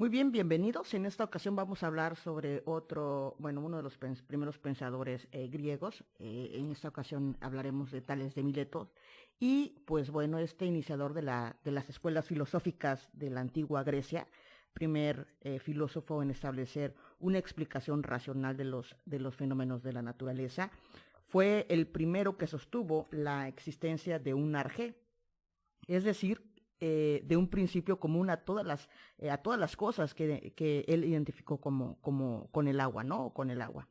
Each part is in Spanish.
Muy bien, bienvenidos. En esta ocasión vamos a hablar sobre uno de los primeros pensadores griegos. En esta ocasión hablaremos de Tales de Mileto y, pues bueno, este iniciador de las escuelas filosóficas de la antigua Grecia, primer filósofo en establecer una explicación racional de los fenómenos de la naturaleza, fue el primero que sostuvo la existencia de un arjé, es decir, de un principio común a todas las cosas que él identificó con el agua, ¿no? O con el agua.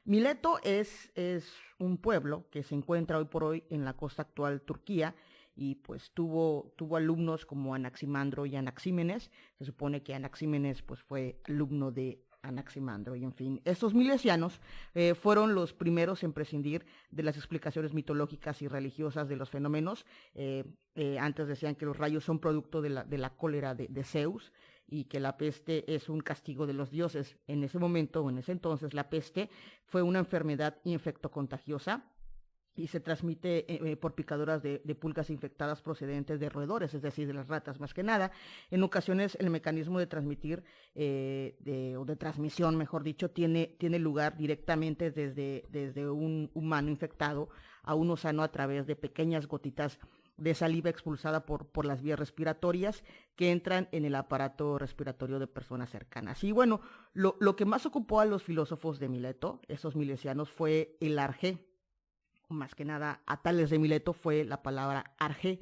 Mileto es un pueblo que se encuentra hoy por hoy en la costa actual Turquía y pues tuvo alumnos como Anaximandro y Anaxímenes. Se supone que Anaxímenes pues fue alumno de Anaximandro y en fin, estos milesianos fueron los primeros en prescindir de las explicaciones mitológicas y religiosas de los fenómenos. Antes decían que los rayos son producto de la cólera de Zeus y que la peste es un castigo de los dioses. En ese momento o en ese entonces la peste fue una enfermedad infectocontagiosa y se transmite por picaduras de pulgas infectadas procedentes de roedores, es decir, de las ratas más que nada. En ocasiones el mecanismo de transmitir, o de transmisión, mejor dicho, tiene lugar directamente desde un humano infectado a uno sano a través de pequeñas gotitas de saliva expulsada por las vías respiratorias que entran en el aparato respiratorio de personas cercanas. Y bueno, lo que más ocupó a los filósofos de Mileto, esos milesianos, fue el arjé. Más que nada a Tales de Mileto fue la palabra arjé,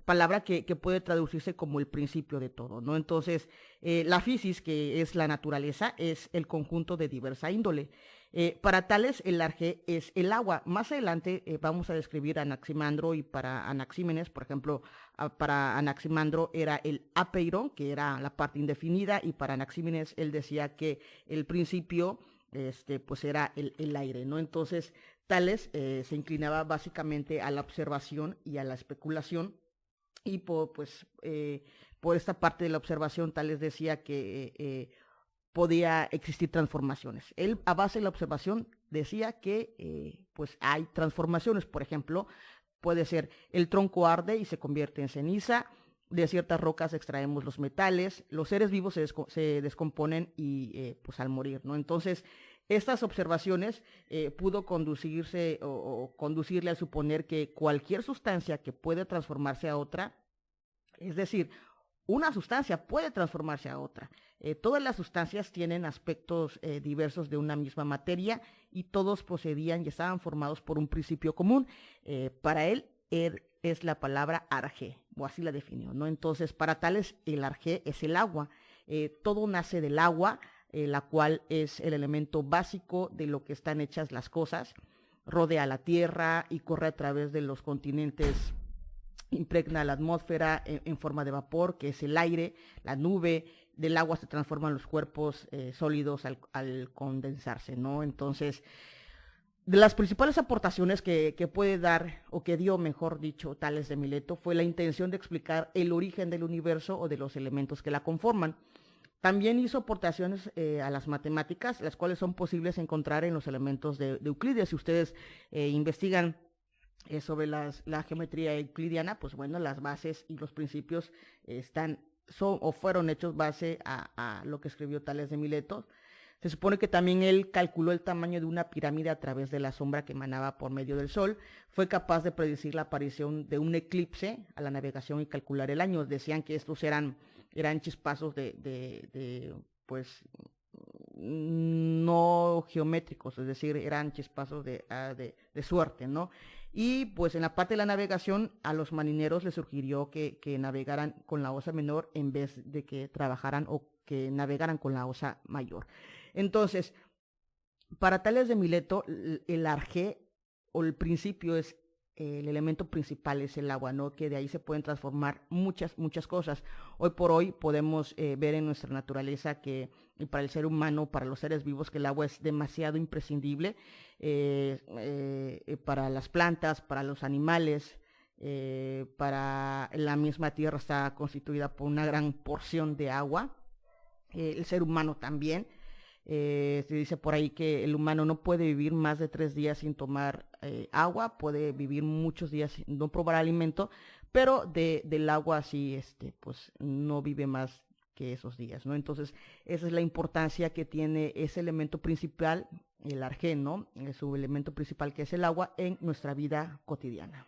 palabra que puede traducirse como el principio de todo, ¿no? Entonces, la fisis, que es la naturaleza, es el conjunto de diversa índole. Para Tales, el arjé es el agua. Más adelante vamos a describir a Anaximandro y para Anaxímenes, por ejemplo, para Anaximandro era el apeiron, que era la parte indefinida, y para Anaxímenes él decía que el principio pues era el aire, ¿no? Entonces, Tales se inclinaba básicamente a la observación y a la especulación y por esta parte de la observación Tales decía que podía existir transformaciones. Él a base de la observación decía que pues hay transformaciones, por ejemplo, puede ser el tronco arde y se convierte en ceniza, de ciertas rocas extraemos los metales, los seres vivos se descomponen y pues al morir, ¿no? Entonces, estas observaciones pudo conducirse o conducirle a suponer que cualquier sustancia que puede transformarse a otra, es decir, una sustancia puede transformarse a otra. Todas las sustancias tienen aspectos diversos de una misma materia y todos procedían y estaban formados por un principio común. Para él es la palabra arjé, o así la definió, ¿no? Entonces, para Tales, el arjé es el agua. Todo nace del agua, la cual es el elemento básico de lo que están hechas las cosas, rodea la tierra y corre a través de los continentes, impregna la atmósfera en forma de vapor, que es el aire, la nube, del agua se transforman los cuerpos sólidos al condensarse, ¿no? Entonces, de las principales aportaciones que puede dar, o que dio, mejor dicho, Tales de Mileto, fue la intención de explicar el origen del universo o de los elementos que la conforman. También hizo aportaciones a las matemáticas, las cuales son posibles encontrar en los elementos de Euclides. Si ustedes investigan sobre la geometría euclidiana, pues bueno, las bases y los principios son o fueron hechos base a lo que escribió Tales de Mileto. Se supone que también él calculó el tamaño de una pirámide a través de la sombra que emanaba por medio del sol. Fue capaz de predecir la aparición de un eclipse a la navegación y calcular el año. Decían que estos eran chispazos pues, no geométricos, es decir, eran chispazos de suerte, ¿no? Y pues en la parte de la navegación a los marineros les sugirió que navegaran con la osa menor en vez de que trabajaran o que navegaran con la osa mayor. Entonces, para Tales de Mileto, el arjé o el principio es el elemento principal es el agua, ¿no? Que de ahí se pueden transformar muchas cosas. Hoy por hoy podemos ver en nuestra naturaleza que para el ser humano, para los seres vivos, que el agua es demasiado imprescindible para las plantas, para los animales, para la misma tierra está constituida por una gran porción de agua, el ser humano también. Se dice por ahí que el humano no puede vivir más de 3 días sin tomar agua, puede vivir muchos días sin no probar alimento, pero del agua sí, pues no vive más que esos días, ¿no? Entonces, esa es la importancia que tiene ese elemento principal, el arjén, ¿no? Es su elemento principal, que es el agua, en nuestra vida cotidiana.